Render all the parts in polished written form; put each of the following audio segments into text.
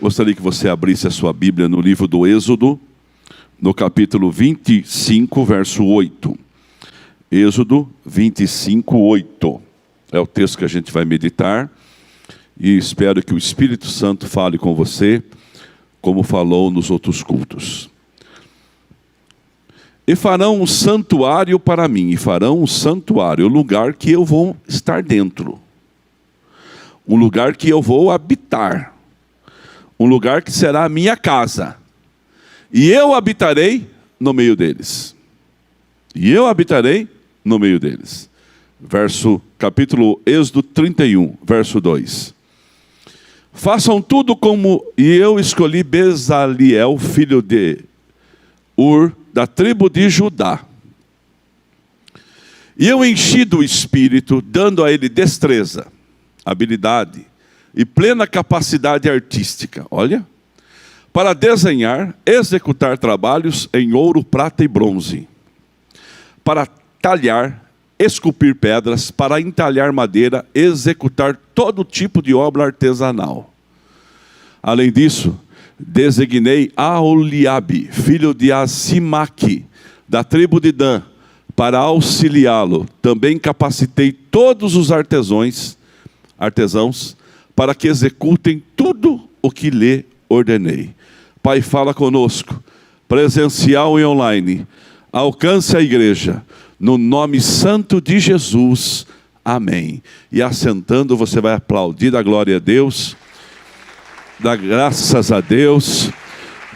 Gostaria que você abrisse a sua Bíblia no livro do Êxodo, no capítulo 25, verso 8. Êxodo 25, 8. É o texto que a gente vai meditar. E espero que o Espírito Santo fale com você, como falou nos outros cultos. E farão um santuário para mim, e farão um santuário, o lugar que eu vou estar dentro. Um lugar que eu vou habitar. Um lugar que será a minha casa. E eu habitarei no meio deles. E eu habitarei no meio deles. Capítulo Êxodo 31, verso 2. Façam tudo como eu escolhi Bezaliel, filho de Ur, da tribo de Judá. E eu enchi do Espírito, dando a ele destreza, habilidade e plena capacidade artística, olha, para desenhar, executar trabalhos em ouro, prata e bronze, para talhar, esculpir pedras, para entalhar madeira, executar todo tipo de obra artesanal. Além disso, designei Aholiabe, filho de Asimaque, da tribo de Dan, para auxiliá-lo. Também capacitei todos os artesãos, para que executem tudo o que lhe ordenei. Pai, fala conosco, presencial e online. Alcance a igreja, no nome santo de Jesus. Amém. E assentando, você vai aplaudir, dar glória a Deus, dar graças a Deus.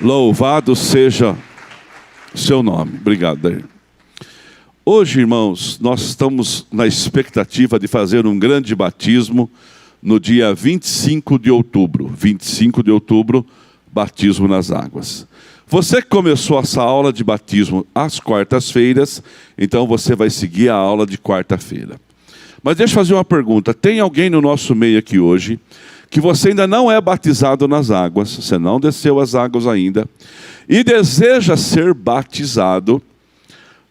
Louvado seja o seu nome. Obrigado, Daí. Hoje, irmãos, nós estamos na expectativa de fazer um grande batismo no dia 25 de outubro. 25 de outubro, batismo nas águas. Você que começou essa aula de batismo às quartas-feiras, então você vai seguir a aula de quarta-feira. Mas deixa eu fazer uma pergunta. Tem alguém no nosso meio aqui hoje que você ainda não é batizado nas águas, você não desceu as águas ainda, e deseja ser batizado?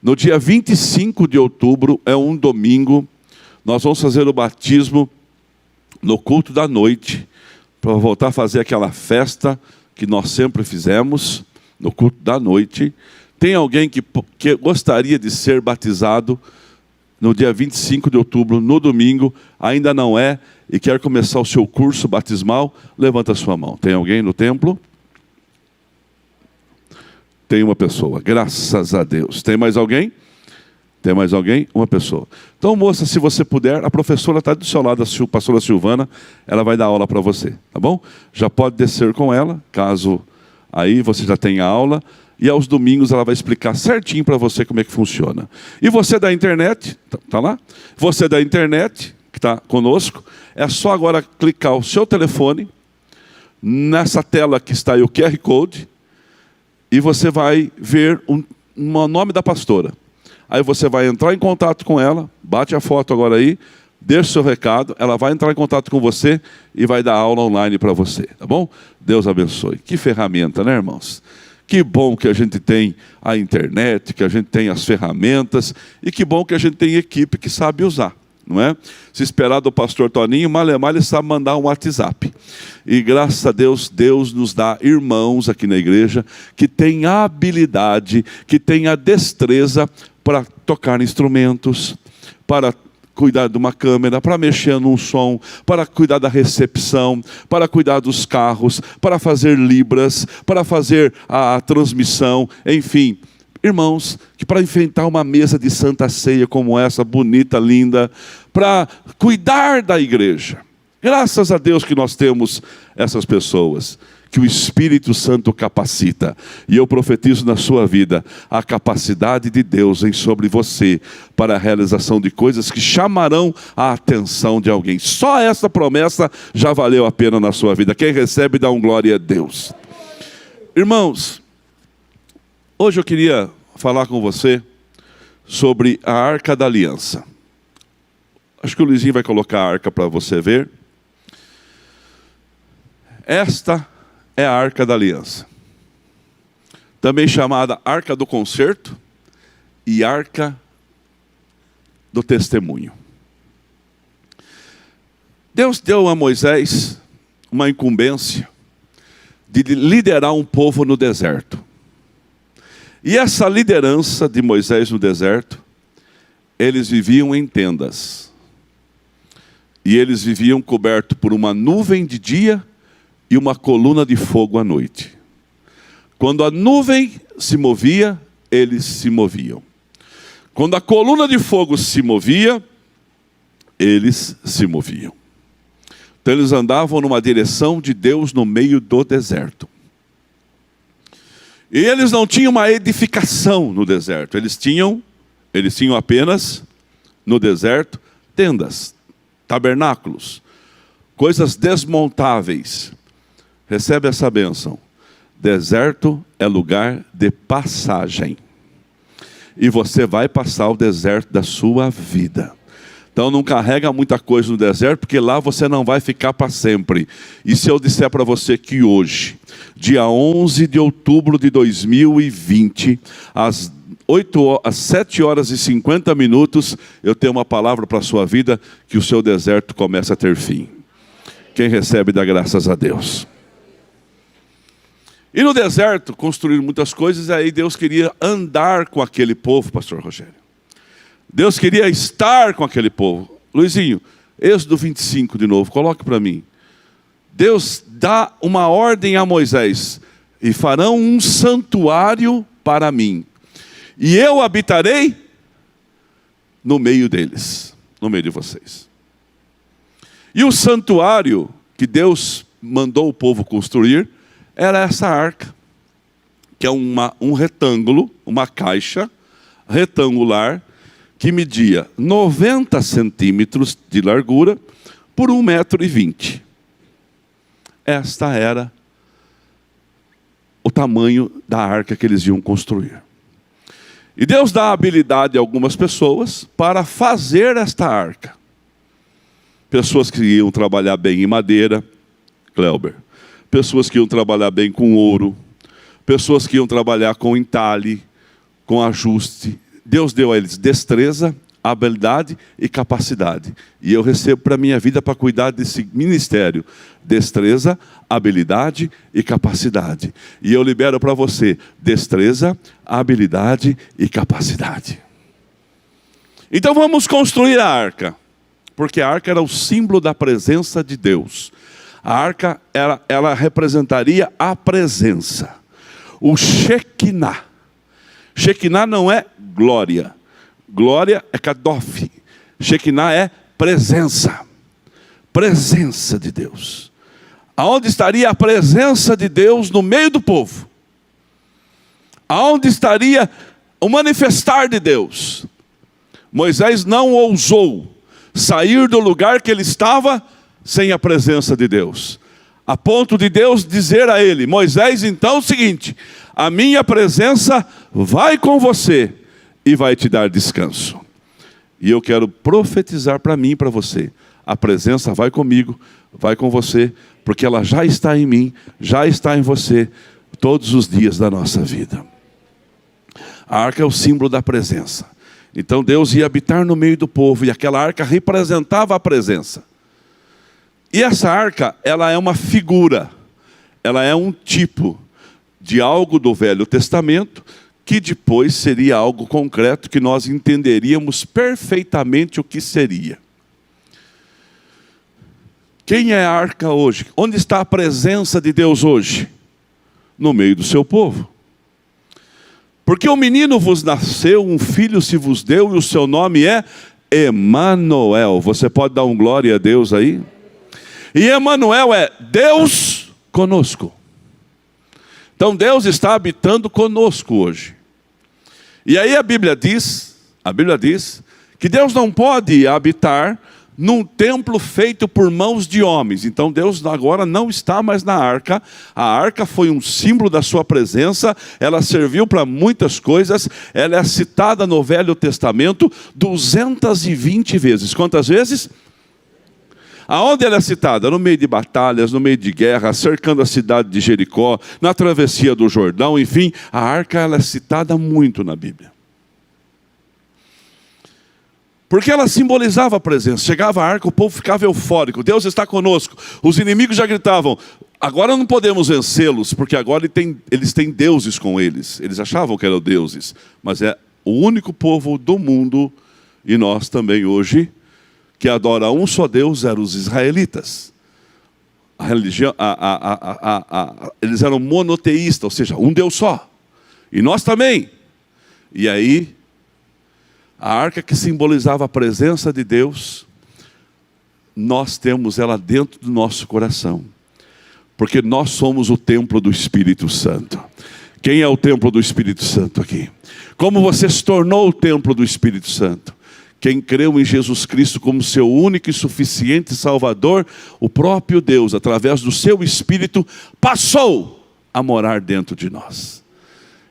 No dia 25 de outubro, é um domingo, nós vamos fazer o batismo no culto da noite, para voltar a fazer aquela festa que nós sempre fizemos, no culto da noite. Tem alguém que gostaria de ser batizado no dia 25 de outubro, no domingo, ainda não é, e quer começar o seu curso batismal? Levanta a sua mão. Tem alguém no templo? Tem uma pessoa, graças a Deus. Tem mais alguém? Tem mais alguém? Uma pessoa. Então, moça, se você puder, a professora está do seu lado, a pastora Silvana, ela vai dar aula para você, tá bom? Já pode descer com ela, caso aí você já tenha aula, e aos domingos ela vai explicar certinho para você como é que funciona. E você da internet, tá lá? Você da internet, que está conosco, é só agora clicar o seu telefone, nessa tela que está aí o QR Code, e você vai ver o nome da pastora. Aí você vai entrar em contato com ela, bate a foto agora aí, deixa o seu recado, ela vai entrar em contato com você e vai dar aula online para você, tá bom? Deus abençoe. Que ferramenta, né, irmãos? Que bom que a gente tem a internet, que a gente tem as ferramentas, e que bom que a gente tem equipe que sabe usar, não é? Se esperar do pastor Toninho, malemar ele sabe mandar um WhatsApp. E graças a Deus, Deus nos dá irmãos aqui na igreja que têm a habilidade, que têm a destreza para tocar instrumentos, para cuidar de uma câmera, para mexer num som, para cuidar da recepção, para cuidar dos carros, para fazer libras, para fazer a transmissão, enfim. Irmãos, que para enfrentar uma mesa de santa ceia como essa, bonita, linda, para cuidar da igreja. Graças a Deus que nós temos essas pessoas, que o Espírito Santo capacita. E eu profetizo na sua vida a capacidade de Deus em sobre você para a realização de coisas que chamarão a atenção de alguém. Só essa promessa já valeu a pena na sua vida. Quem recebe, dá um glória a Deus. Irmãos, hoje eu queria falar com você sobre a Arca da Aliança. Acho que o Luizinho vai colocar a arca para você ver. Esta é a Arca da Aliança, também chamada Arca do Concerto e Arca do Testemunho. Deus deu a Moisés uma incumbência de liderar um povo no deserto. E essa liderança de Moisés no deserto, eles viviam em tendas. E eles viviam cobertos por uma nuvem de dia e uma coluna de fogo à noite. Quando a nuvem se movia, eles se moviam. Quando a coluna de fogo se movia, eles se moviam. Então eles andavam numa direção de Deus no meio do deserto. E eles não tinham uma edificação no deserto. Eles tinham apenas, no deserto, tendas, tabernáculos, coisas desmontáveis. Recebe essa bênção. Deserto é lugar de passagem. E você vai passar o deserto da sua vida. Então não carrega muita coisa no deserto, porque lá você não vai ficar para sempre. E se eu disser para você que hoje, dia 11 de outubro de 2020, às 7 horas e 50 minutos, eu tenho uma palavra para a sua vida, que o seu deserto começa a ter fim. Quem recebe dá graças a Deus. E no deserto, construíram muitas coisas, e aí Deus queria andar com aquele povo, pastor Rogério. Deus queria estar com aquele povo. Luizinho, Êxodo 25 de novo, coloque para mim. Deus dá uma ordem a Moisés: e farão um santuário para mim, e eu habitarei no meio deles, no meio de vocês. E o santuário que Deus mandou o povo construir era essa arca, que é um retângulo, uma caixa retangular, que media 90 centímetros de largura por 1,20 m. Esta era o tamanho da arca que eles iam construir. E Deus dá habilidade a algumas pessoas para fazer esta arca. Pessoas que iam trabalhar bem em madeira, Cleuber. Pessoas que iam trabalhar bem com ouro. Pessoas que iam trabalhar com entalhe, com ajuste. Deus deu a eles destreza, habilidade e capacidade. E eu recebo para a minha vida para cuidar desse ministério. Destreza, habilidade e capacidade. E eu libero para você destreza, habilidade e capacidade. Então vamos construir a arca. Porque a arca era o símbolo da presença de Deus. A arca, ela representaria a presença. O Shekinah. Shekinah não é glória. Glória é Kadof. Shekinah é presença. Presença de Deus. Aonde estaria a presença de Deus no meio do povo? Aonde estaria o manifestar de Deus? Moisés não ousou sair do lugar que ele estava sem a presença de Deus. A ponto de Deus dizer a ele: Moisés, então é o seguinte, a minha presença vai com você e vai te dar descanso. E eu quero profetizar para mim e para você: a presença vai comigo, vai com você, porque ela já está em mim, já está em você, todos os dias da nossa vida. A arca é o símbolo da presença. Então Deus ia habitar no meio do povo, e aquela arca representava a presença. E essa arca, ela é uma figura, ela é um tipo de algo do Velho Testamento, que depois seria algo concreto, que nós entenderíamos perfeitamente o que seria. Quem é a arca hoje? Onde está a presença de Deus hoje? No meio do seu povo. Porque um menino vos nasceu, um filho se vos deu, e o seu nome é Emanuel. Você pode dar um glória a Deus aí? E Emanuel é Deus conosco. Então Deus está habitando conosco hoje. E aí a Bíblia diz que Deus não pode habitar num templo feito por mãos de homens. Então Deus agora não está mais na arca. A arca foi um símbolo da sua presença. Ela serviu para muitas coisas. Ela é citada no Velho Testamento 220 vezes. Quantas vezes? Aonde ela é citada? No meio de batalhas, no meio de guerra, cercando a cidade de Jericó, na travessia do Jordão, enfim. A arca, ela é citada muito na Bíblia. Porque ela simbolizava a presença. Chegava a arca, o povo ficava eufórico. Deus está conosco. Os inimigos já gritavam: Agora não podemos vencê-los, porque agora eles têm deuses com eles. Eles achavam que eram deuses, mas é o único povo do mundo, e nós também hoje, que adora um só Deus, eram os israelitas. A religião, eles eram monoteístas, ou seja, um Deus só. E nós também. E aí, a arca que simbolizava a presença de Deus, nós temos ela dentro do nosso coração. Porque nós somos o templo do Espírito Santo. Quem é o templo do Espírito Santo aqui? Como você se tornou o templo do Espírito Santo? Quem creu em Jesus Cristo como seu único e suficiente Salvador, o próprio Deus, através do seu Espírito, passou a morar dentro de nós.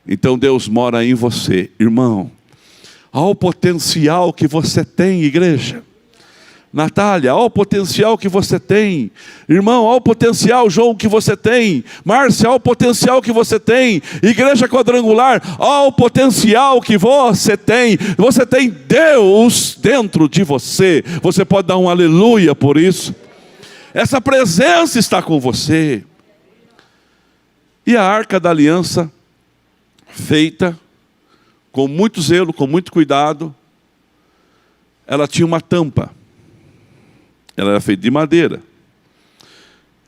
Então Deus mora em você, irmão. Ao potencial que você tem, igreja. Natália, ao potencial que você tem. Irmão, ao potencial, João, que você tem. Márcia, ao potencial que você tem. Igreja Quadrangular, ao potencial que você tem. Você tem Deus dentro de você. Você pode dar um aleluia por isso. Essa presença está com você. E a arca da aliança, feita com muito zelo, com muito cuidado, ela tinha uma tampa. Ela era feita de madeira.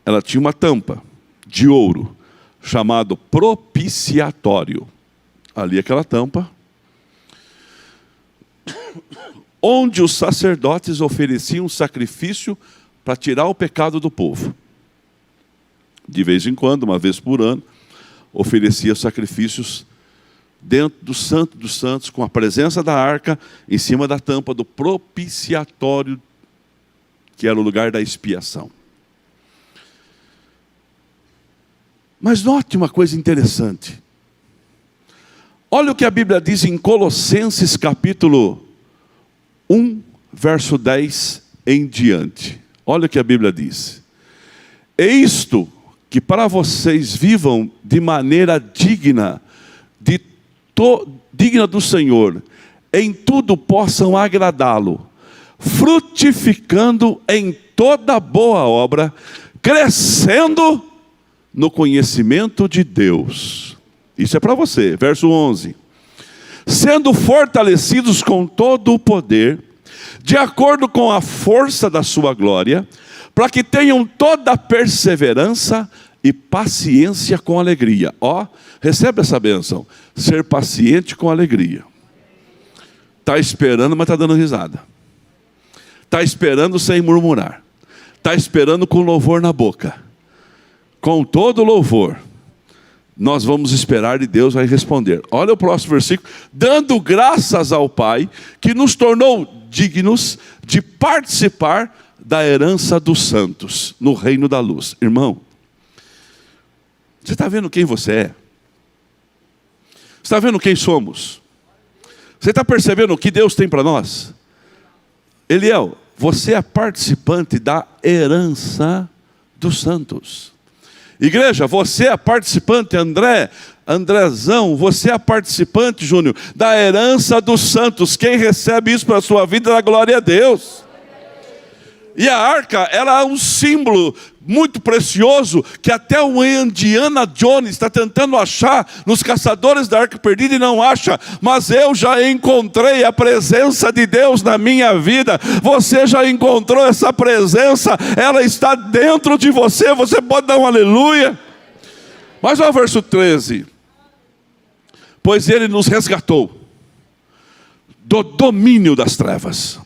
Ela tinha uma tampa de ouro, chamado propiciatório. Ali aquela tampa, onde os sacerdotes ofereciam sacrifício para tirar o pecado do povo. De vez em quando, uma vez por ano, oferecia sacrifícios dentro do Santo dos Santos, com a presença da arca, em cima da tampa do propiciatório, que era o lugar da expiação. Mas note uma coisa interessante. Olha o que a Bíblia diz em Colossenses capítulo 1, verso 10 em diante. Olha o que a Bíblia diz. É isto que para vocês vivam de maneira digna, digna do Senhor, em tudo possam agradá-lo, frutificando em toda boa obra, crescendo no conhecimento de Deus. Isso é para você, verso 11. Sendo fortalecidos com todo o poder, de acordo com a força da sua glória, para que tenham toda a perseverança e paciência com alegria. Ó, recebe essa bênção. Ser paciente com alegria. Está esperando, mas está dando risada. Está esperando sem murmurar. Está esperando com louvor na boca. Com todo louvor, nós vamos esperar e Deus vai responder. Olha o próximo versículo. Dando graças ao Pai, que nos tornou dignos de participar da herança dos santos, no reino da luz. Irmão, você está vendo quem você é? Você está vendo quem somos? Você está percebendo o que Deus tem para nós? Eliel, você é participante da herança dos santos. Igreja, você é participante, Andrezão, você é participante, Júnior, da herança dos santos. Quem recebe isso para a sua vida, dá glória a Deus. E a arca, ela é um símbolo muito precioso, que até o Indiana Jones está tentando achar nos caçadores da arca perdida e não acha. Mas eu já encontrei a presença de Deus na minha vida. Você já encontrou essa presença, ela está dentro de você. Você pode dar um aleluia. Mas olha o verso 13. Pois ele nos resgatou do domínio das trevas.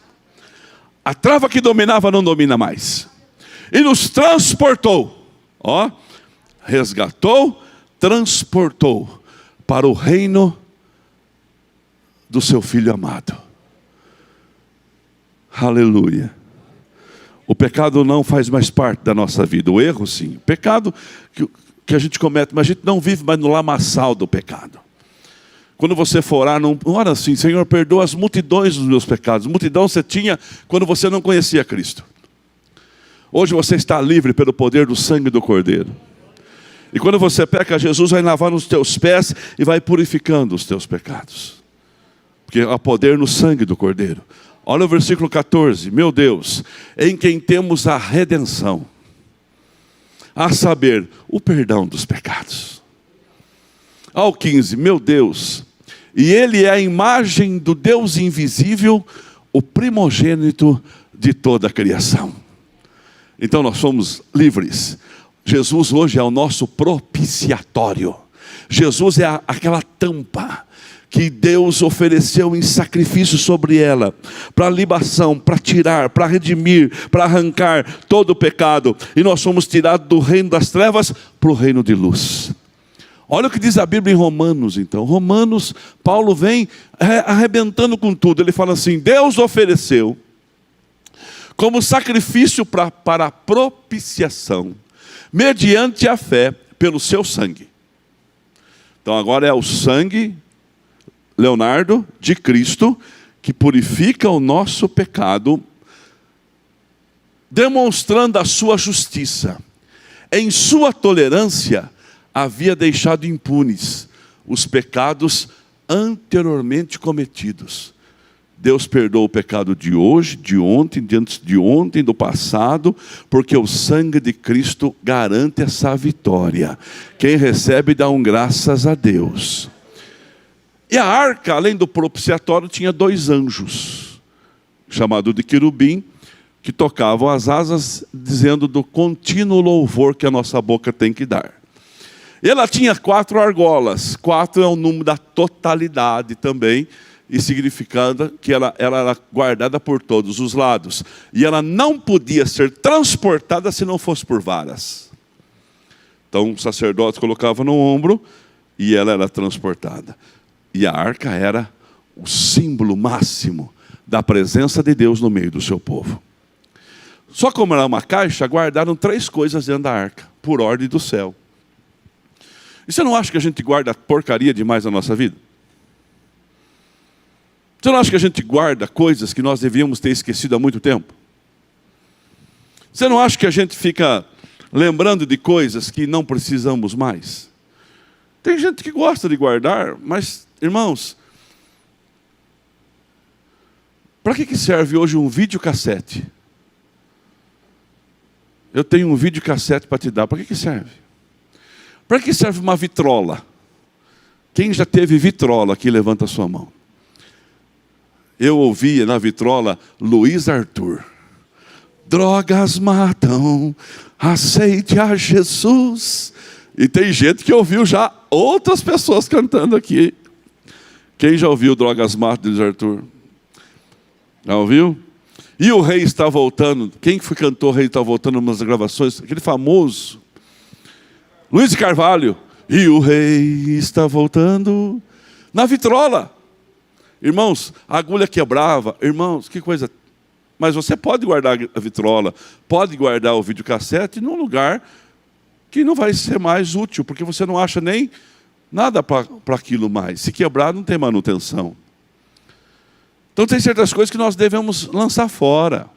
A treva que dominava não domina mais. E nos transportou, ó, resgatou, transportou para o reino do seu Filho amado. Aleluia. O pecado não faz mais parte da nossa vida. O erro sim. O pecado que a gente comete, mas a gente não vive mais no lamaçal do pecado. Quando você for orar, não ora assim: Senhor, perdoa as multidões dos meus pecados. Multidão você tinha quando você não conhecia Cristo. Hoje você está livre pelo poder do sangue do Cordeiro. E quando você peca, Jesus vai lavar nos teus pés e vai purificando os teus pecados. Porque há poder no sangue do Cordeiro. Olha o versículo 14. Meu Deus, em quem temos a redenção, a saber, o perdão dos pecados. Ao 15, meu Deus, e Ele é a imagem do Deus invisível, o primogênito de toda a criação. Então nós somos livres. Jesus hoje é o nosso propiciatório. Jesus é aquela tampa que Deus ofereceu em sacrifício sobre ela, para libação, para tirar, para redimir, para arrancar todo o pecado. E nós somos tirados do reino das trevas para o reino de luz. Olha o que diz a Bíblia em Romanos então. Romanos, Paulo vem arrebentando com tudo. Ele fala assim: Deus ofereceu como sacrifício para a propiciação, mediante a fé, pelo seu sangue. Então agora é o sangue, Leonardo, de Cristo, que purifica o nosso pecado, demonstrando a sua justiça. Em sua tolerância, havia deixado impunes os pecados anteriormente cometidos. Deus perdoa o pecado de hoje, de ontem, de antes de ontem, do passado, porque o sangue de Cristo garante essa vitória. Quem recebe dá graças a Deus. E a arca, além do propiciatório, tinha 2 anjos, chamados de querubim, que tocavam as asas, dizendo do contínuo louvor que a nossa boca tem que dar. E ela tinha 4 argolas. 4 é o número da totalidade também, e significando que ela era guardada por todos os lados. E ela não podia ser transportada se não fosse por varas. Então o sacerdote colocava no ombro e ela era transportada. E a arca era o símbolo máximo da presença de Deus no meio do seu povo. Só como era uma caixa, guardaram 3 coisas dentro da arca, por ordem do céu. E você não acha que a gente guarda porcaria demais na nossa vida? Você não acha que a gente guarda coisas que nós devíamos ter esquecido há muito tempo? Você não acha que a gente fica lembrando de coisas que não precisamos mais? Tem gente que gosta de guardar, mas, irmãos, para que serve hoje um videocassete? Eu tenho um videocassete para te dar, para que serve? Para que serve uma vitrola? Quem já teve vitrola aqui, levanta a sua mão. Eu ouvia na vitrola Luiz Arthur. Drogas matam, aceite a Jesus. E tem gente que ouviu já outras pessoas cantando aqui. Quem já ouviu Drogas matam, Luiz Arthur? Já ouviu? E o rei está voltando. Quem foi cantor o rei está voltando nas gravações? Aquele famoso Luiz de Carvalho. E o rei está voltando na vitrola. Irmãos, a agulha quebrava. Irmãos, que coisa. Mas você pode guardar a vitrola, pode guardar o videocassete num lugar que não vai ser mais útil, porque você não acha nem nada para aquilo mais. Se quebrar, não tem manutenção. Então tem certas coisas que nós devemos lançar fora,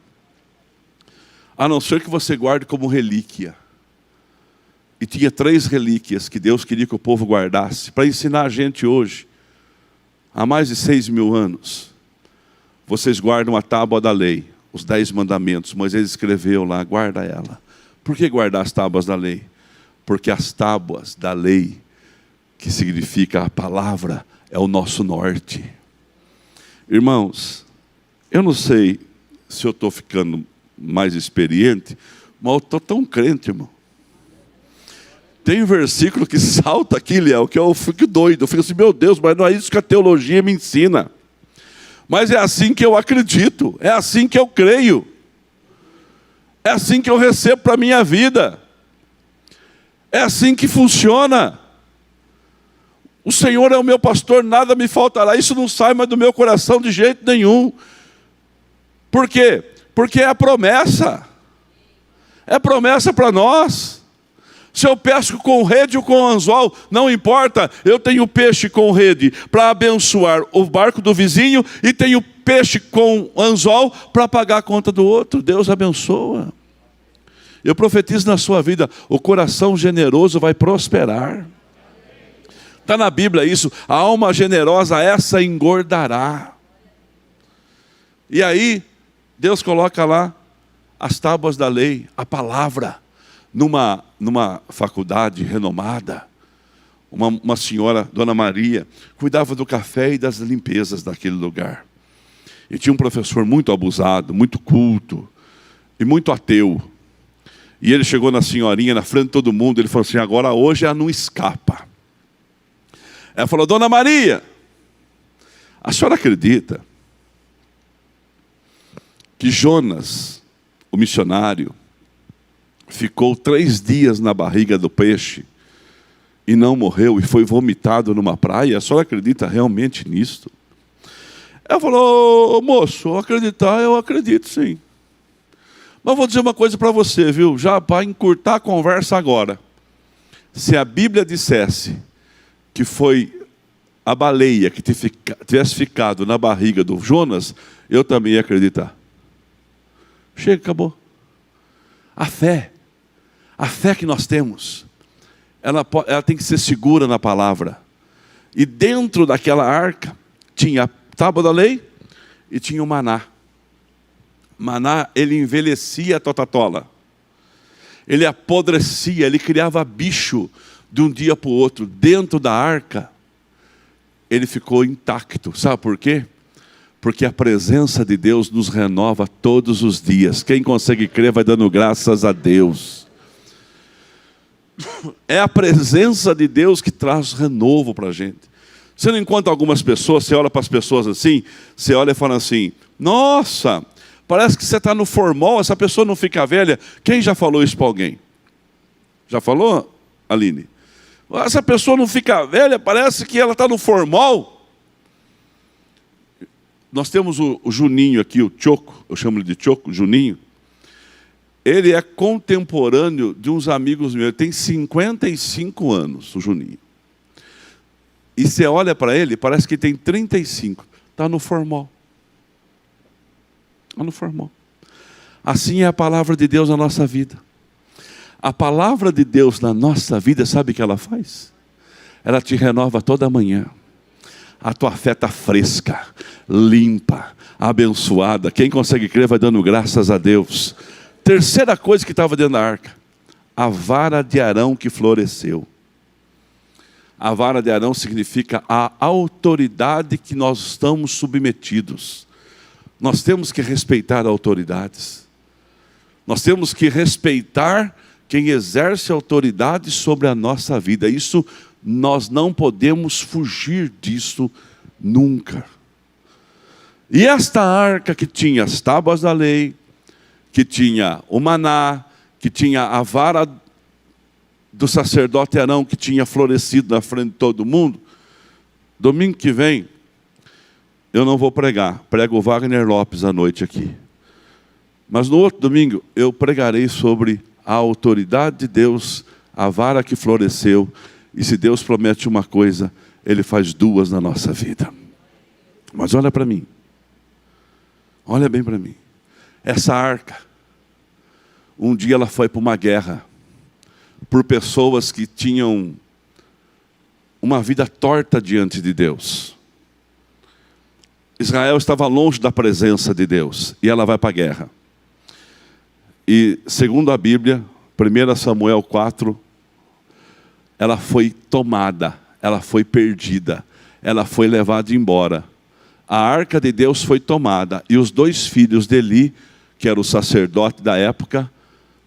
a não ser que você guarde como relíquia. E tinha 3 relíquias que Deus queria que o povo guardasse, para ensinar a gente hoje. Há mais de 6.000 anos, vocês guardam a tábua da lei, os 10 mandamentos. Moisés escreveu lá, guarda ela. Por que guardar as tábuas da lei? Porque as tábuas da lei, que significa a palavra, é o nosso norte. Irmãos, eu não sei se eu estou ficando mais experiente, mas eu estou tão crente, irmão. Tem um versículo que salta aqui, Léo, que eu fico doido. Eu fico assim, meu Deus, mas não é isso que a teologia me ensina. Mas é assim que eu acredito, é assim que eu creio. É assim que eu recebo para a minha vida. É assim que funciona. O Senhor é o meu pastor, nada me faltará. Isso não sai mais do meu coração de jeito nenhum. Por quê? Porque é a promessa. É promessa para nós. Se eu pesco com rede ou com anzol, não importa, eu tenho peixe com rede para abençoar o barco do vizinho e tenho peixe com anzol para pagar a conta do outro. Deus abençoa. Eu profetizo na sua vida, o coração generoso vai prosperar. Está na Bíblia isso, a alma generosa essa engordará. E aí, Deus coloca lá as tábuas da lei, a palavra. numa faculdade renomada, uma senhora, Dona Maria, cuidava do café e das limpezas daquele lugar. E tinha um professor muito abusado, muito culto e muito ateu. E ele chegou na senhorinha, na frente de todo mundo, ele falou assim: agora hoje ela não escapa. Ela falou: Dona Maria, a senhora acredita que Jonas, o missionário, ficou 3 dias na barriga do peixe e não morreu e foi vomitado numa praia? A senhora acredita realmente nisto? Ela falou: moço, acreditar, eu acredito sim. Mas vou dizer uma coisa para você, viu? Já para encurtar a conversa agora. Se a Bíblia dissesse que foi a baleia que tivesse ficado na barriga do Jonas, eu também ia acreditar. Chega, acabou. A fé que nós temos, ela tem que ser segura na palavra. E dentro daquela arca tinha a tábua da lei e tinha o maná. Maná, ele envelhecia a totatola. Ele apodrecia, ele criava bicho de um dia para o outro. Dentro da arca, ele ficou intacto. Sabe por quê? Porque a presença de Deus nos renova todos os dias. Quem consegue crer vai dando graças a Deus. É a presença de Deus que traz renovo para a gente. Você não encontra algumas pessoas, você olha para as pessoas assim, você olha e fala assim: nossa, parece que você está no formol, essa pessoa não fica velha. Quem já falou isso para alguém? Já falou, Aline? Essa pessoa não fica velha, parece que ela está no formol. Nós temos o Juninho aqui, o Choco, eu chamo ele de Choco, Juninho. Ele é contemporâneo de uns amigos meus, ele tem 55 anos, o Juninho. E você olha para ele, parece que tem 35, está no formol. Está no formol. Assim é a palavra de Deus na nossa vida. A palavra de Deus na nossa vida, sabe o que ela faz? Ela te renova toda manhã. A tua fé está fresca, limpa, abençoada. Quem consegue crer vai dando graças a Deus. Terceira coisa que estava dentro da arca: a vara de Arão que floresceu. A vara de Arão significa a autoridade que nós estamos submetidos. Nós temos que respeitar autoridades. Nós temos que respeitar quem exerce autoridade sobre a nossa vida. Isso, nós não podemos fugir disso nunca. E esta arca que tinha as tábuas da lei, que tinha o maná, que tinha a vara do sacerdote Arão, que tinha florescido na frente de todo mundo. Domingo que vem, eu não vou pregar, prego o Wagner Lopes à noite aqui. Mas no outro domingo, eu pregarei sobre a autoridade de Deus, a vara que floresceu. E se Deus promete uma coisa, Ele faz 2 na nossa vida. Mas olha para mim. Olha bem para mim. Essa arca, um dia ela foi para uma guerra, por pessoas que tinham uma vida torta diante de Deus. Israel estava longe da presença de Deus, e ela vai para a guerra. E segundo a Bíblia, 1 Samuel 4, ela foi tomada, ela foi perdida, ela foi levada embora. A arca de Deus foi tomada, e os 2 filhos de Eli, que era o sacerdote da época,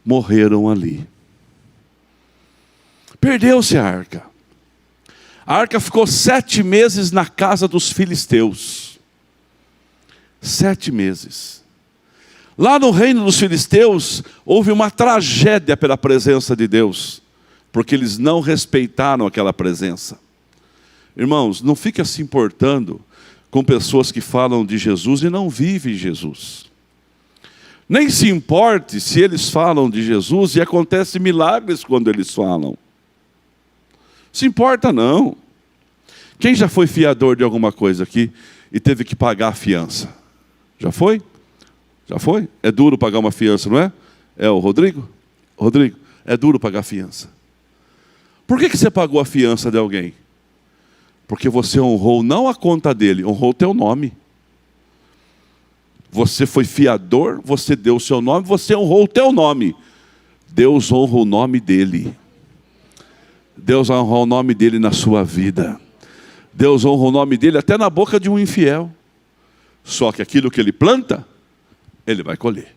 morreram ali. Perdeu-se a arca. A arca ficou 7 meses na casa dos filisteus. 7 meses. Lá no reino dos filisteus, houve uma tragédia pela presença de Deus, porque eles não respeitaram aquela presença. Irmãos, não fique se importando com pessoas que falam de Jesus e não vivem Jesus. Nem se importe se eles falam de Jesus e acontecem milagres quando eles falam. Se importa não. Quem já foi fiador de alguma coisa aqui e teve que pagar a fiança? Já foi? Já foi? É duro pagar uma fiança, não é? É o Rodrigo? Rodrigo, é duro pagar a fiança. Por que você pagou a fiança de alguém? Porque você honrou não a conta dele, honrou o teu nome. Você foi fiador, você deu o seu nome, você honrou o teu nome. Deus honra o nome dele. Deus honra o nome dele na sua vida. Deus honra o nome dele até na boca de um infiel. Só que aquilo que ele planta, ele vai colher.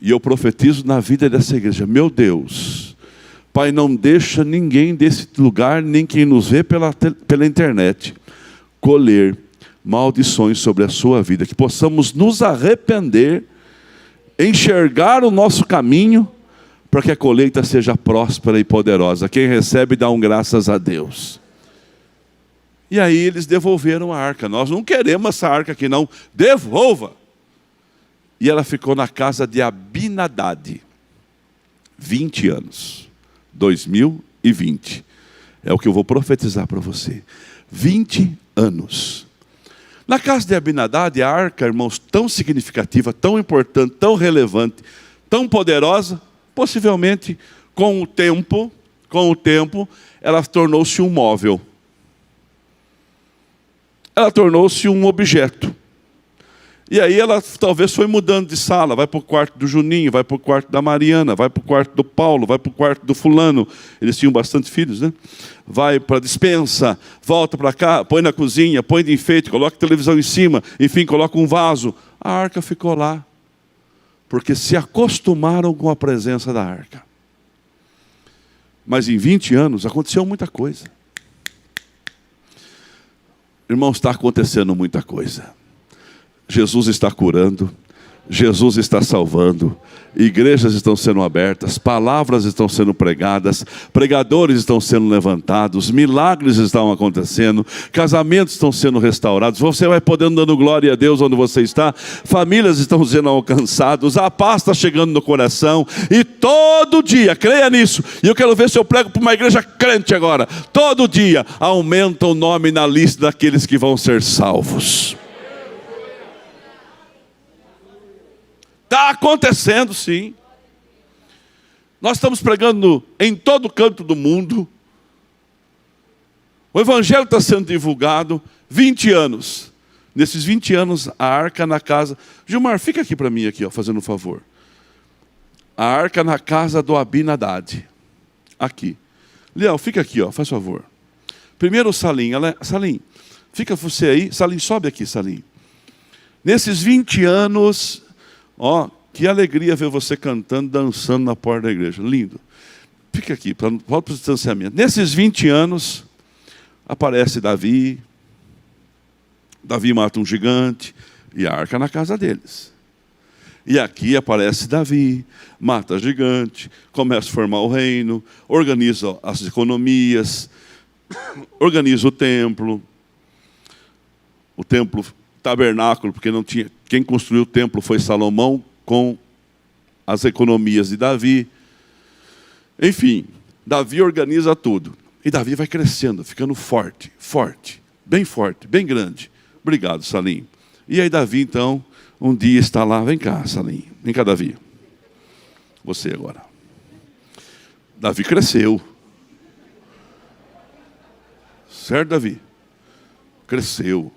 E eu profetizo na vida dessa igreja, meu Deus, Pai, não deixa ninguém desse lugar, nem quem nos vê pela internet, colher maldições sobre a sua vida. Que possamos nos arrepender, enxergar o nosso caminho, para que a colheita seja próspera e poderosa. Quem recebe, dá graças a Deus. E aí eles devolveram a arca. Nós não queremos essa arca aqui não, devolva. E ela ficou na casa de Abinadab, 20 anos, 2020. É o que eu vou profetizar para você. 20 anos. Na casa de Abinadab, a arca, irmãos, tão significativa, tão importante, tão relevante, tão poderosa, possivelmente, com o tempo, ela tornou-se um móvel. Ela tornou-se um objeto. E aí ela talvez foi mudando de sala, vai para o quarto do Juninho, vai para o quarto da Mariana, vai para o quarto do Paulo, vai para o quarto do fulano. Eles tinham bastante filhos, né? Vai para a despensa, volta para cá, põe na cozinha, põe de enfeite, coloca a televisão em cima, enfim, coloca um vaso. A arca ficou lá, porque se acostumaram com a presença da arca. Mas em 20 anos aconteceu muita coisa. Irmãos, está acontecendo muita coisa. Jesus está curando, Jesus está salvando, igrejas estão sendo abertas, palavras estão sendo pregadas, pregadores estão sendo levantados, milagres estão acontecendo, casamentos estão sendo restaurados, você vai podendo dando glória a Deus onde você está, famílias estão sendo alcançadas, a paz está chegando no coração, e todo dia, creia nisso, e eu quero ver se eu prego para uma igreja crente agora, todo dia aumenta o nome na lista daqueles que vão ser salvos. Está acontecendo, sim. Nós estamos pregando em todo canto do mundo. O Evangelho está sendo divulgado. 20 anos. Nesses 20 anos, a arca na casa... Gilmar, fica aqui para mim, aqui, ó, fazendo um favor. A arca na casa do Abinadab. Aqui. Léo, fica aqui, ó, faz favor. Primeiro o Salim. Salim, fica você aí. Salim, sobe aqui, Salim. Nesses 20 anos... Ó, que alegria ver você cantando, dançando na porta da igreja. Lindo. Fica aqui, volta para o distanciamento. Nesses 20 anos, aparece Davi. Davi mata um gigante e a arca na casa deles. E aqui aparece Davi, mata gigante, começa a formar o reino, organiza as economias, organiza o templo tabernáculo, porque não tinha... Quem construiu o templo foi Salomão, com as economias de Davi. Enfim, Davi organiza tudo. E Davi vai crescendo, ficando forte, bem grande. Obrigado, Salim. E aí Davi, então, um dia está lá. Vem cá, Salim. Vem cá, Davi. Você agora. Davi cresceu. Certo, Davi? Cresceu.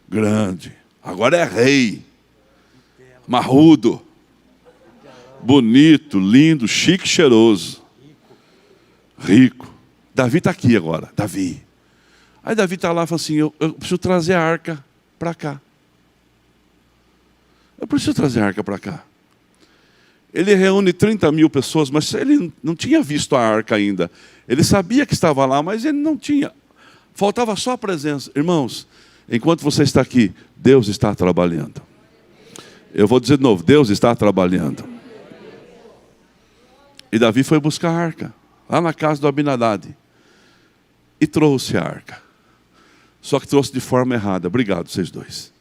Grande. Agora é rei. Marrudo. Bonito, lindo, chique, cheiroso. Rico. Davi está aqui agora. Davi. Aí Davi está lá e fala assim, eu preciso trazer a arca para cá. Eu preciso trazer a arca para cá. Ele reúne 30 mil pessoas, mas ele não tinha visto a arca ainda. Ele sabia que estava lá, mas ele não tinha. Faltava só a presença. Irmãos, enquanto você está aqui, Deus está trabalhando. Eu vou dizer de novo, Deus está trabalhando. E Davi foi buscar a arca, lá na casa do Abinadab. E trouxe a arca. Só que trouxe de forma errada. Obrigado, vocês dois.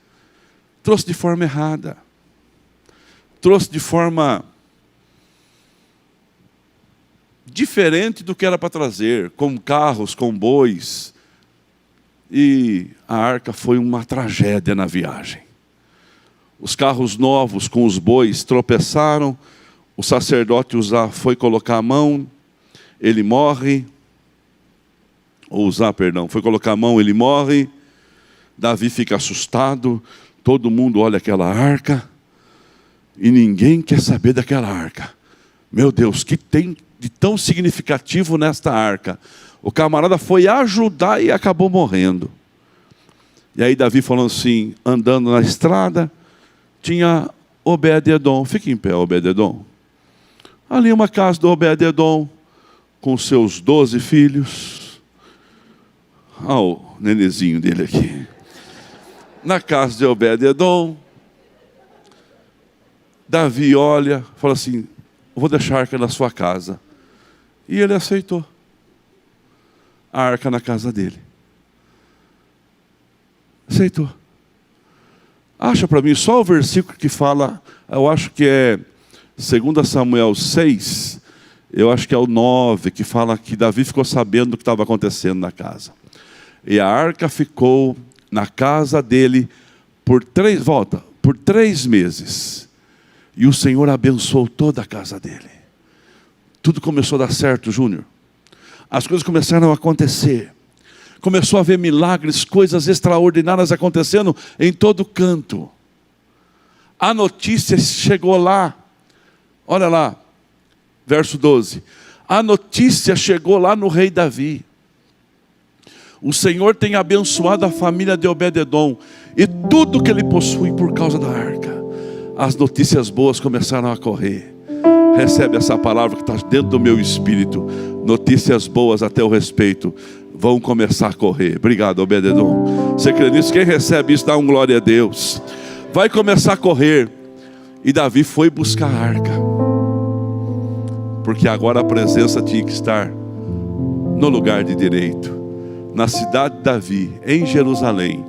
Trouxe de forma errada. Trouxe de forma diferente do que era para trazer, com carros, com bois. E a arca foi uma tragédia na viagem. Os carros novos com os bois tropeçaram, o sacerdote Uzá foi colocar a mão, ele morre. Foi colocar a mão, ele morre. Davi fica assustado, todo mundo olha aquela arca. E ninguém quer saber daquela arca. Meu Deus, o que tem de tão significativo nesta arca? O camarada foi ajudar e acabou morrendo. E aí Davi falando assim, andando na estrada, tinha Obed-edom. Fica em pé, Obed-edom. Ali uma casa do Obed-edom, com seus 12 filhos. Olha o nenezinho dele aqui. Na casa de Obed-edom, Davi olha, fala assim, vou deixar a arca na sua casa. E ele aceitou a arca na casa dele. Aceitou. Acha para mim só o versículo que fala, eu acho que é 2 Samuel 6, eu acho que é o 9, que fala que Davi ficou sabendo do que estava acontecendo na casa. E a arca ficou na casa dele por 3 meses. E o Senhor abençoou toda a casa dele. Tudo começou a dar certo, Júnior. As coisas começaram a acontecer. Começou a haver milagres, coisas extraordinárias acontecendo em todo canto. A notícia chegou lá. Olha lá, verso 12. A notícia chegou lá no rei Davi. O Senhor tem abençoado a família de Obed-edom e tudo que ele possui por causa da arca. As notícias boas começaram a correr. Recebe essa palavra que está dentro do meu espírito. Notícias boas a teu respeito vão começar a correr. Obrigado, Obed-edom. Você crê nisso? Quem recebe isso, dá um glória a Deus. Vai começar a correr. E Davi foi buscar a arca, porque agora a presença tinha que estar no lugar de direito, na cidade de Davi, em Jerusalém.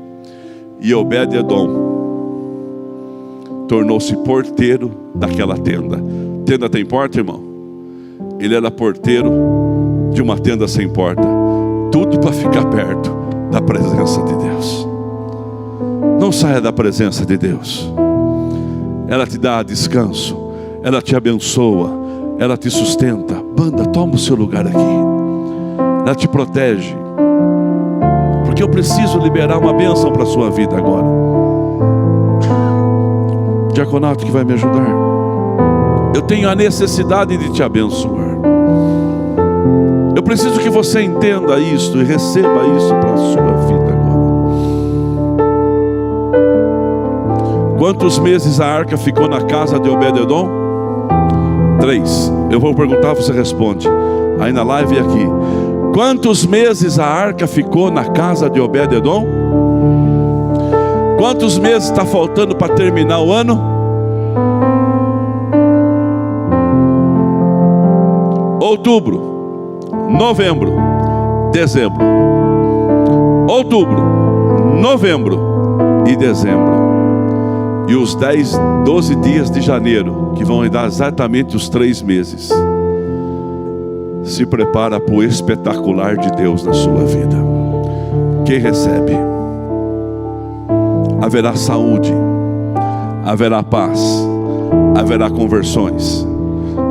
E Obed-edom tornou-se porteiro daquela tenda. Tenda tem porta, irmão? Ele era porteiro de uma tenda sem porta. Tudo para ficar perto da presença de Deus. Não saia da presença de Deus. Ela te dá descanso, ela te abençoa, ela te sustenta. Banda, toma o seu lugar aqui. Ela te protege. Porque eu preciso liberar uma bênção para a sua vida agora. Diaconato que vai me ajudar. Eu tenho a necessidade de te abençoar. Eu preciso que você entenda isso e receba isso para a sua vida agora. Quantos meses a arca ficou na casa de Obed-edom? 3. Eu vou perguntar, você responde. Aí na live e aqui. Quantos meses a arca ficou na casa de Obed-edom? Quantos meses está faltando para terminar o ano? Outubro, novembro, dezembro. Outubro, novembro e dezembro. E os 12 dias de janeiro, que vão dar exatamente os 3 meses. Se prepara para o espetacular de Deus na sua vida. Quem recebe? Haverá saúde, haverá paz, haverá conversões.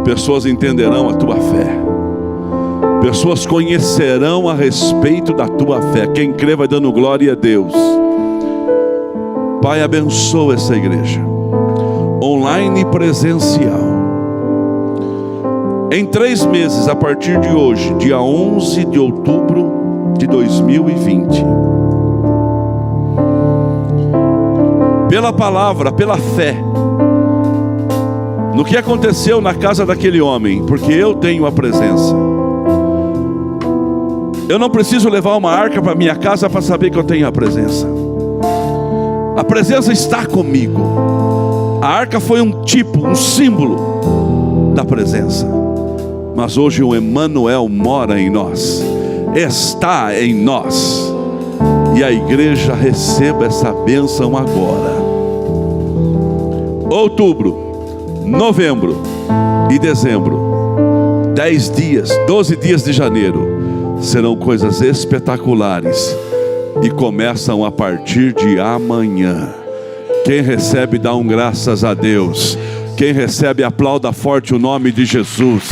Pessoas entenderão a tua fé. Pessoas conhecerão a respeito da tua fé. Quem crê vai dando glória a Deus. Pai, abençoa essa igreja, online e presencial. Em 3 meses, a partir de hoje, dia 11 de outubro de 2020. Pela palavra, pela fé, no que aconteceu na casa daquele homem, porque eu tenho a presença. Eu não preciso levar uma arca para minha casa para saber que eu tenho a presença. A presença está comigo. A arca foi um tipo, um símbolo da presença. Mas hoje o Emmanuel mora em nós, está em nós. E a igreja receba essa bênção agora. Outubro, novembro e dezembro, 10 dias, 12 dias de janeiro, serão coisas espetaculares. E começam a partir de amanhã. Quem recebe, dá um graças a Deus. Quem recebe, aplauda forte o nome de Jesus.